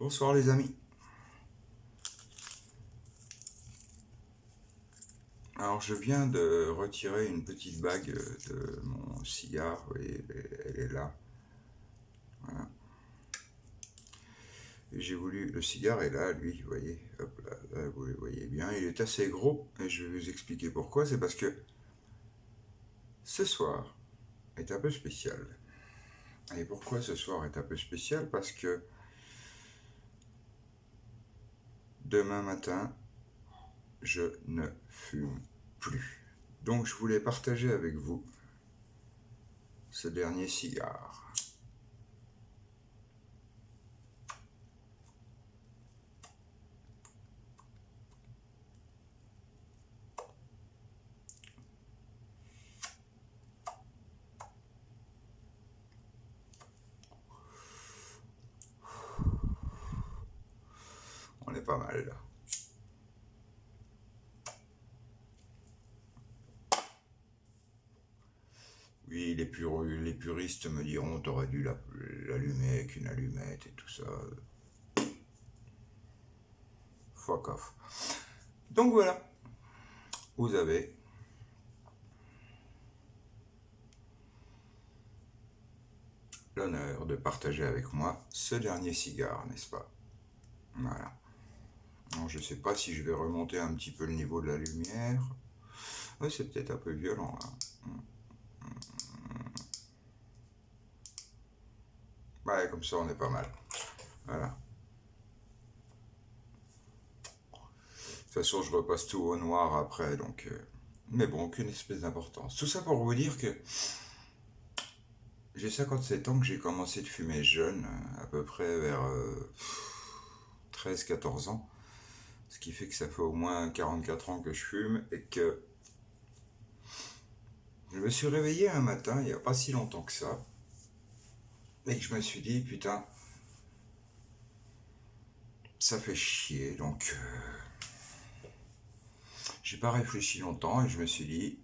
Bonsoir les amis. Alors je viens de retirer une petite bague de mon cigare, vous voyez, elle est là. Voilà. Et j'ai voulu, le cigare est là, lui, vous voyez, hop là, vous le voyez bien, il est assez gros, et je vais vous expliquer pourquoi. C'est parce que ce soir est un peu spécial. Et pourquoi ce soir est un peu spécial? Parce que demain matin, je ne fume plus. Donc je voulais partager avec vous ce dernier cigare. On est pas mal là. Oui, les puristes me diront t'aurais dû l'allumer avec une allumette et tout ça. Fuck off. Donc voilà, vous avez l'honneur de partager avec moi ce dernier cigare, n'est-ce pas? Voilà. Alors, je sais pas si je vais remonter un petit peu le niveau de la lumière. Oui, c'est peut-être un peu violent là. Ouais, comme ça on est pas mal. Voilà. De toute façon, je repasse tout au noir après, donc... Mais bon, aucune espèce d'importance. Tout ça pour vous dire que j'ai 57 ans, que j'ai commencé de fumer jeune, à peu près vers 13-14 ans. Ce qui fait que ça fait au moins 44 ans que je fume et que je me suis réveillé un matin, il n'y a pas si longtemps que ça, et que je me suis dit, putain, ça fait chier, donc j'ai pas réfléchi longtemps et je me suis dit,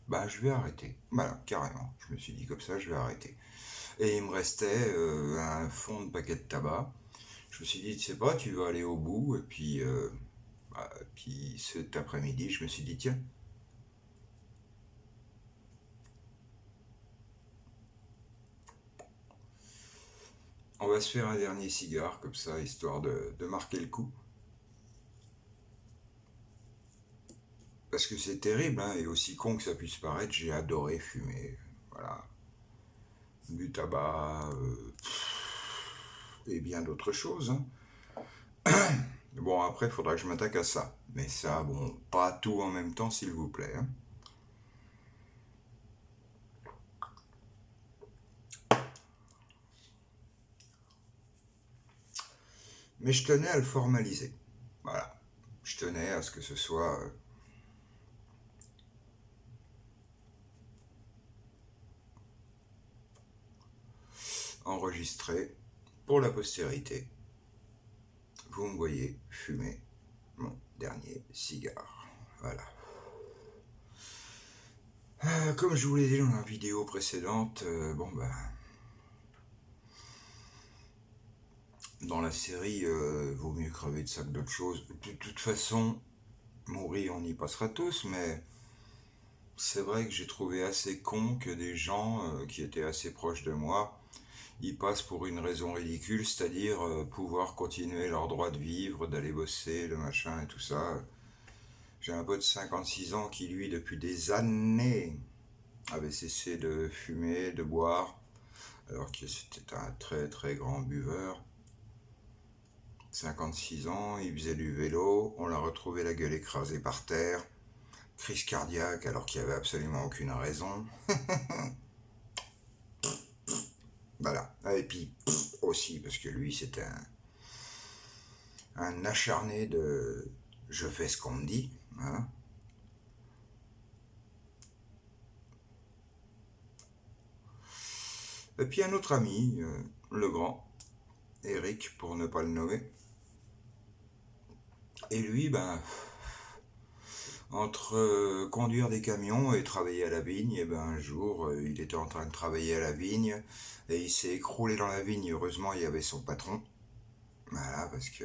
bah je vais arrêter. Voilà, carrément, je me suis dit comme ça, je vais arrêter. Et il me restait un fond de paquet de tabac. Je me suis dit, tu sais pas, tu vas aller au bout, et puis cet après-midi, je me suis dit, tiens, on va se faire un dernier cigare, comme ça, histoire de marquer le coup. Parce que c'est terrible, hein, et aussi con que ça puisse paraître, j'ai adoré fumer. Voilà. Du tabac, et bien d'autres choses. Hein. Bon, après, il faudra que je m'attaque à ça. Mais ça, bon, pas tout en même temps, s'il vous plaît. Hein. Mais je tenais à le formaliser. Voilà. Je tenais à ce que ce soit enregistré pour la postérité. Vous me voyez fumer mon dernier cigare. Voilà. Comme je vous l'ai dit dans la vidéo précédente, bon ben... Dans la série, vaut mieux crever de ça que d'autres choses. De toute façon, mourir, on y passera tous, mais c'est vrai que j'ai trouvé assez con que des gens qui étaient assez proches de moi y passent pour une raison ridicule, c'est-à-dire pouvoir continuer leur droit de vivre, d'aller bosser, le machin et tout ça. J'ai un pote de 56 ans qui, lui, depuis des années, avait cessé de fumer, de boire, alors que c'était un très très grand buveur. 56 ans, il faisait du vélo, on l'a retrouvé la gueule écrasée par terre, crise cardiaque alors qu'il n'y avait absolument aucune raison. Voilà. Et puis aussi parce que lui c'était un acharné de je fais ce qu'on me dit. Voilà. Et puis un autre ami, le grand, Eric pour ne pas le nommer. Et lui, ben, Entre conduire des camions et travailler à la vigne, et ben un jour, il était en train de travailler à la vigne et il s'est écroulé dans la vigne. Heureusement, il y avait son patron. Voilà, parce que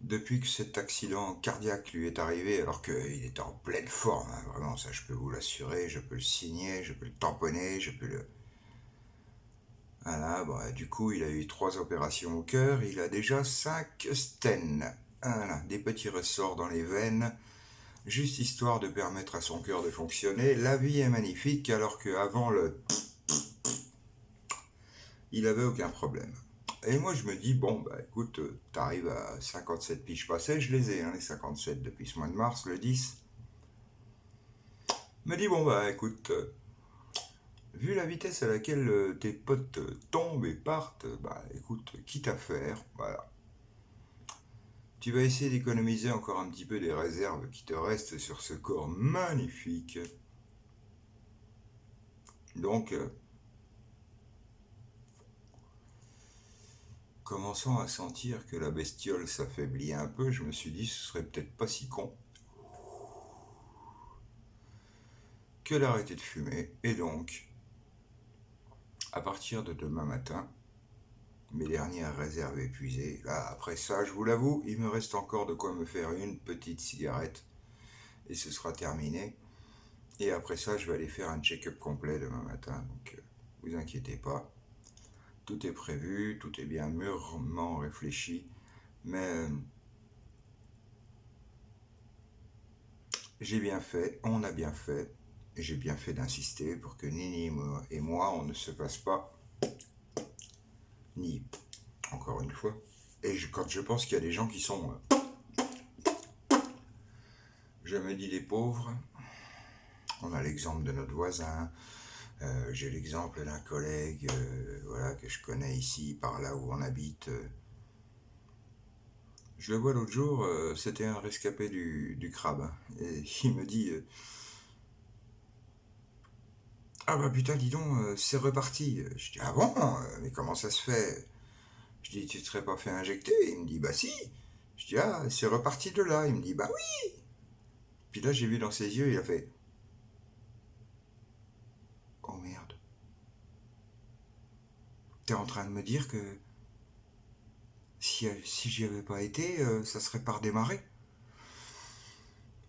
depuis que cet accident cardiaque lui est arrivé, alors qu'il était en pleine forme, hein, vraiment, ça je peux vous l'assurer, je peux le signer, je peux le tamponner, je peux le... Voilà, bah, du coup, il a eu 3 opérations au cœur, il a déjà 5 stents. Voilà, des petits ressorts dans les veines, juste histoire de permettre à son cœur de fonctionner. La vie est magnifique, alors qu'avant il avait aucun problème. Et moi, je me dis, bon, bah écoute, t'arrives à 57 piges passées, je les ai, hein, les 57 depuis ce mois de mars, le 10. Me dis, bon, bah écoute, vu la vitesse à laquelle tes potes tombent et partent, bah écoute, quitte à faire, voilà. Tu vas essayer d'économiser encore un petit peu des réserves qui te restent sur ce corps magnifique. Donc, commençant à sentir que la bestiole s'affaiblit un peu, je me suis dit, ce serait peut-être pas si con que d'arrêter de fumer. Et donc, à partir de demain matin, mes dernières réserves épuisées, là, après ça, je vous l'avoue, il me reste encore de quoi me faire une petite cigarette. Et ce sera terminé. Et après ça, je vais aller faire un check-up complet demain matin. Donc, vous inquiétez pas. Tout est prévu, tout est bien mûrement réfléchi. Mais j'ai bien fait, on a bien fait. J'ai bien fait d'insister pour que Nini et moi, on ne se fasse pas ni, encore une fois. Et quand je pense qu'il y a des gens qui sont... je me dis les pauvres, on a l'exemple de notre voisin, j'ai l'exemple d'un collègue voilà, que je connais ici, par là où on habite. Je le vois l'autre jour, c'était un rescapé du crabe. Et il me dit ah bah putain, dis donc, c'est reparti. Je dis ah bon, mais comment ça se fait? Je dis tu te serais pas fait injecter? Il me dit bah si. Je dis ah, c'est reparti de là. Il me dit bah oui. Puis là, j'ai vu dans ses yeux, il a fait oh merde. T'es en train de me dire que si j'y avais pas été, ça serait pas redémarré?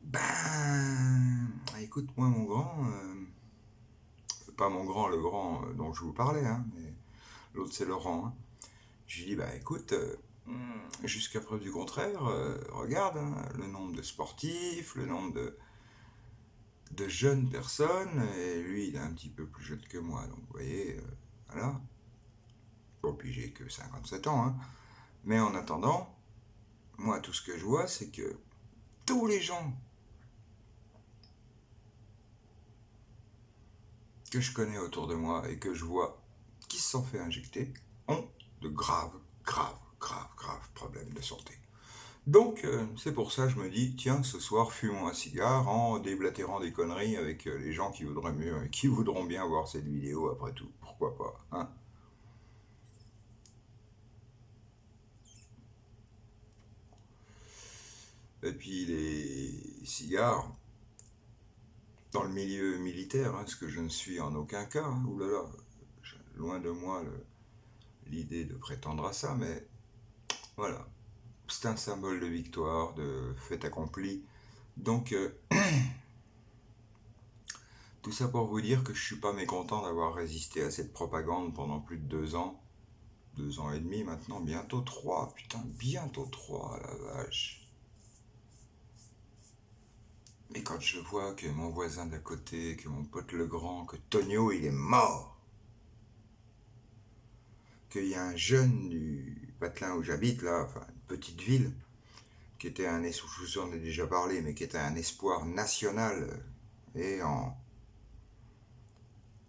Ben, écoute, moi, mon grand, pas mon grand, le grand dont je vous parlais, hein, mais l'autre c'est Laurent. Hein. Je lui dis, bah écoute, jusqu'à preuve du contraire, regarde hein, le nombre de sportifs, le nombre de jeunes personnes, et lui il est un petit peu plus jeune que moi, donc vous voyez, voilà. Bon, puis j'ai que 57 ans, hein. Mais en attendant, moi tout ce que je vois, c'est que tous les gens que je connais autour de moi et que je vois qui se sont fait injecter ont de graves problèmes de santé. Donc, c'est pour ça que je me dis, tiens, ce soir, fumons un cigare en déblatérant des conneries avec les gens qui voudraient mieux, qui voudront bien voir cette vidéo après tout. Pourquoi pas, hein? Et puis les cigares, dans le milieu militaire, hein, ce que je ne suis en aucun cas, hein, oulala, loin de moi l'idée de prétendre à ça, mais voilà, c'est un symbole de victoire, de fait accompli. Donc, tout ça pour vous dire que je suis pas mécontent d'avoir résisté à cette propagande pendant plus de 2 ans. 2 ans et demi maintenant, bientôt 3, putain, bientôt 3, la vache. Mais quand je vois que mon voisin d'à côté, que mon pote Legrand, que Tonio, il est mort, qu'il y a un jeune du patelin où j'habite, là, enfin, une petite ville, qui était un espoir, je vous en ai déjà parlé, mais qui était un espoir national, et en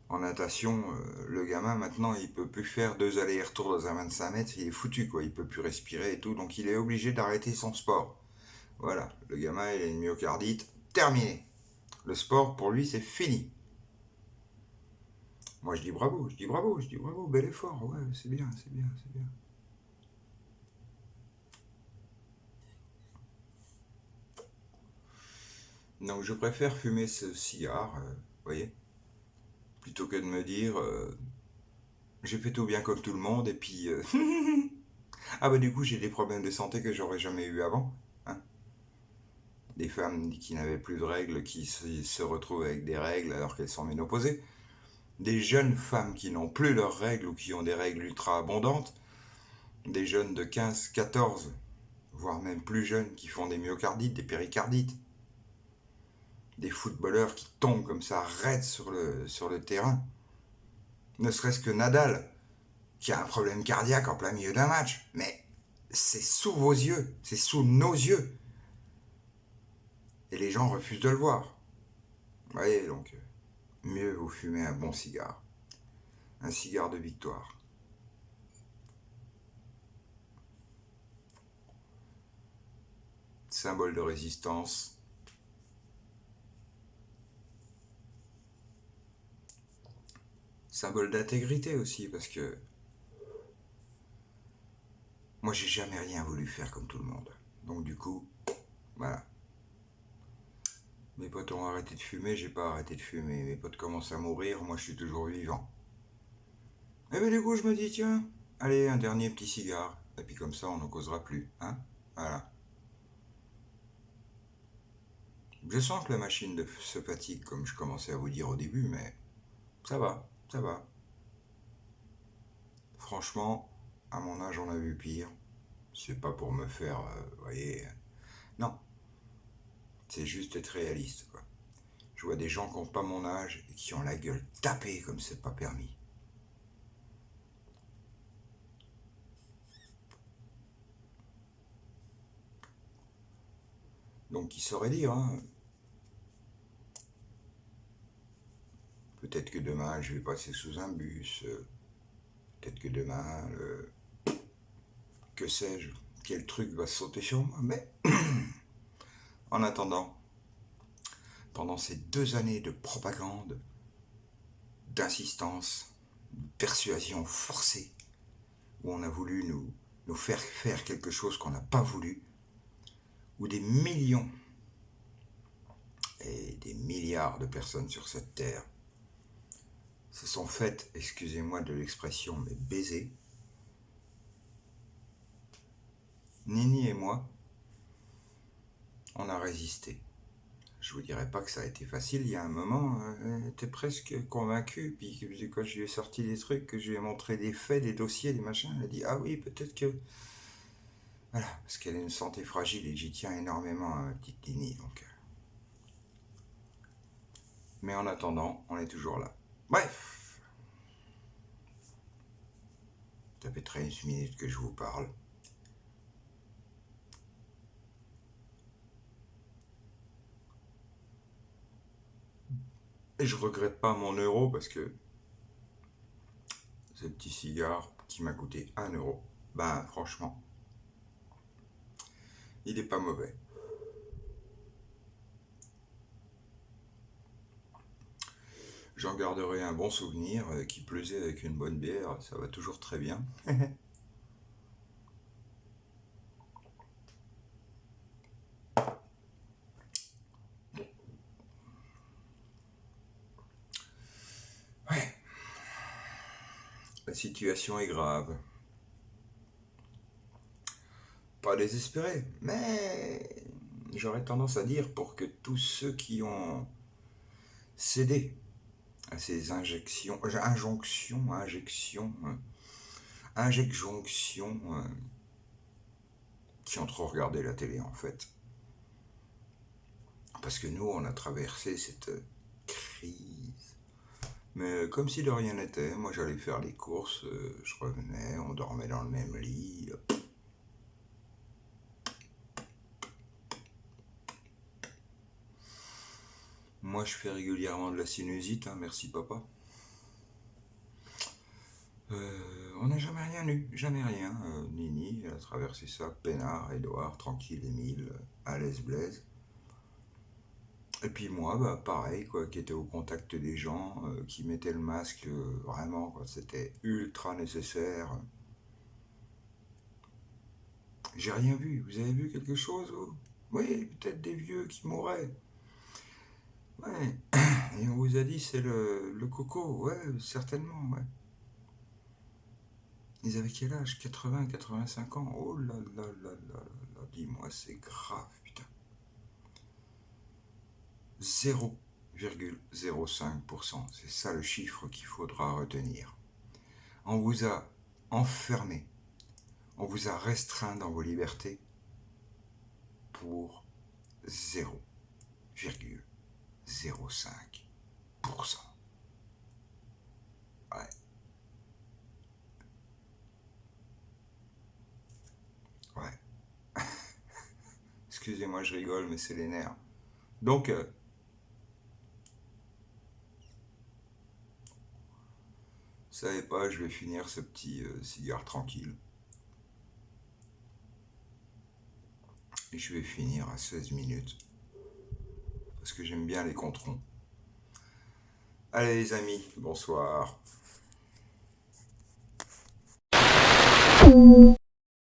natation, le gamin maintenant il peut plus faire 2 allers-retours dans un 25 mètres, il est foutu quoi, il peut plus respirer et tout, donc il est obligé d'arrêter son sport. Voilà, le gamin il a une myocardite, terminé. Le sport pour lui c'est fini. Moi je dis bravo, je dis bravo, je dis bravo, bel effort, ouais c'est bien, c'est bien, c'est bien. Donc je préfère fumer ce cigare, voyez, plutôt que de me dire j'ai fait tout bien comme tout le monde et puis ah bah du coup j'ai des problèmes de santé que j'aurais jamais eu avant. Hein. Des femmes qui n'avaient plus de règles, qui se retrouvent avec des règles alors qu'elles sont ménopausées. Des jeunes femmes qui n'ont plus leurs règles ou qui ont des règles ultra abondantes. Des jeunes de 15, 14, voire même plus jeunes qui font des myocardites, des péricardites. Des footballeurs qui tombent comme ça raides sur le terrain. Ne serait-ce que Nadal, qui a un problème cardiaque en plein milieu d'un match. Mais c'est sous vos yeux, c'est sous nos yeux. Et les gens refusent de le voir. Vous voyez, donc, mieux vous fumez un bon cigare. Un cigare de victoire. Symbole de résistance. Symbole d'intégrité aussi, parce que moi, j'ai jamais rien voulu faire comme tout le monde. Donc, du coup, voilà. Mes potes ont arrêté de fumer, j'ai pas arrêté de fumer. Mes potes commencent à mourir, moi, je suis toujours vivant. Et bien, du coup, je me dis, tiens, allez, un dernier petit cigare. Et puis, comme ça, on n'en causera plus, hein. Voilà. Je sens que la machine se fatigue, comme je commençais à vous dire au début, mais ça va, ça va. Franchement, à mon âge, on a vu pire. C'est pas pour me faire, voyez. Non, c'est juste être réaliste, quoi. Je vois des gens qui n'ont pas mon âge et qui ont la gueule tapée comme c'est pas permis. Donc, qui saurait dire, hein. Peut-être que demain, je vais passer sous un bus. Peut-être que demain, que sais-je, quel truc va sauter sur moi. Mais en attendant, pendant ces 2 années de propagande, d'insistance, de persuasion forcée, où on a voulu nous faire quelque chose qu'on n'a pas voulu, où des millions et des milliards de personnes sur cette terre se sont faites, excusez-moi de l'expression, mais baiser, Nini et moi, on a résisté. Je vous dirais pas que ça a été facile, il y a un moment, elle était presque convaincue, puis quand je lui ai sorti des trucs, que je lui ai montré des faits, des dossiers, des machins, elle a dit, ah oui, peut-être que... Voilà, parce qu'elle a une santé fragile et j'y tiens énormément à ma petite Nini, donc... Mais en attendant, on est toujours là. Bref, ça fait 13 minutes que je vous parle. Et je regrette pas mon euro parce que ce petit cigare qui m'a coûté 1 euro, ben franchement, il est pas mauvais. J'en garderai un bon souvenir, qui plaisait avec une bonne bière, ça va toujours très bien. Ouais, la situation est grave. Pas désespéré, mais j'aurais tendance à dire pour que tous ceux qui ont cédé à ces injections, qui ont trop regardé la télé en fait. Parce que nous, on a traversé cette crise. Mais comme si de rien n'était, moi j'allais faire les courses, je revenais, on dormait dans le même lit. Moi je fais régulièrement de la sinusite, hein, merci papa. On n'a jamais rien eu, jamais rien. Nini, elle a traversé ça, peinard, Edouard, tranquille, Émile, à l'aise Blaise. Et puis moi, bah pareil, quoi, qui était au contact des gens, qui mettait le masque, vraiment, quoi, c'était ultra nécessaire. J'ai rien vu. Vous avez vu quelque chose, vous? Oui, peut-être des vieux qui mouraient. Ouais. Et on vous a dit c'est le coco. Ouais, certainement, ouais. Ils avaient quel âge? 80, 85 ans? Oh là là là là là, dis-moi, c'est grave, putain. 0,05%, c'est ça le chiffre qu'il faudra retenir. On vous a enfermé, on vous a restreint dans vos libertés pour 0,05%. Ouais, ouais. Excusez-moi, je rigole, mais c'est les nerfs. Donc, vous savez pas, je vais finir ce petit cigare tranquille. Et je vais finir à 16 minutes. Parce que j'aime bien les controns. Allez les amis, bonsoir.